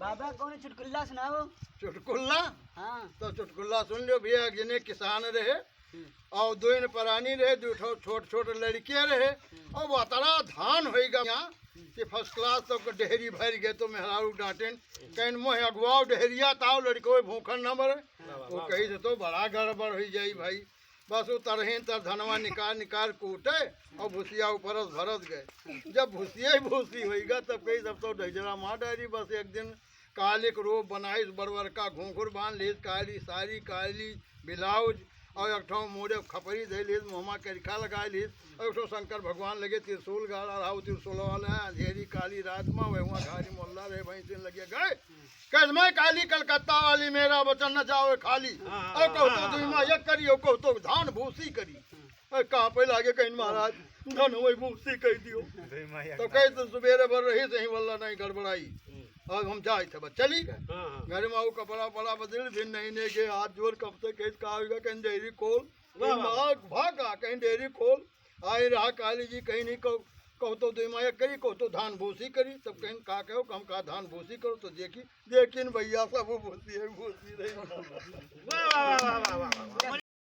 बाबा कौन चुटकुल्ला सुनाओ। चुटकुल्ला? हाँ। तो चुटकुल्ला सुन लो भैया। जिन्हें किसान रहे और दो इन प्राणी रहे, दो छोटे छोटे लड़के रहे और वो तरा धान होगा यहाँ कि फर्स्ट क्लास तो डेहरी भर गए तो मेहरारू डांटेन कहीं मोह अगुआओ डेहरिया ताओ लड़को भूखन न मरे। वो कही से तो बड़ा गड़बड़ हो जाई भाई। बस वो तरह तर धनवा निकाल निकाल कूटे और भूसिया ऊपर भरत गए। जब भूसिया ही भूसी होगा तब कही सब तो डजरा मार डायरी। बस एक दिन कालिक रोब बनाई बरबर का घूंघुर बांध ली, काली साड़ी काली ब्लाउज और एक ठो मोरे खपरी दे ली, मुहमा करिखा लगा ली और एक ठो शंकर भगवान लगे त्रिशूल गाड़ा रहा। त्रिशूल वाला अंधेरी काली रात में वहाँ घारी मोहल्ला रहे वहीं से लगे गए कह मैं काली कलकत्ता वाली मेरा वचन न जाओ खाली और कहो तो तुम ये करी और कहो तो धान भूसी करी। कहाँ पे लागे कहीं महाराज धन वही भूसी कह दियो। तो कहे तो सवेरे भर रही सही वल्ला नहीं गड़बड़ाई। अब हम जाए थे बस चली गए घर में कपड़ा पड़ा बदल फिर नहीं के हाथ जोर कब से कहीं कहा होगा कहीं डेयरी खोल भागा कहीं डेयरी खोल आई रहा काली जी कहीं नहीं कहो तो दिमाया करी कहो तो धान भूसी करी तब कहीं कहा कहो कम कहा धान भूसी करो तो देखी लेकिन भैया सब वो भूसी है भूसी रही।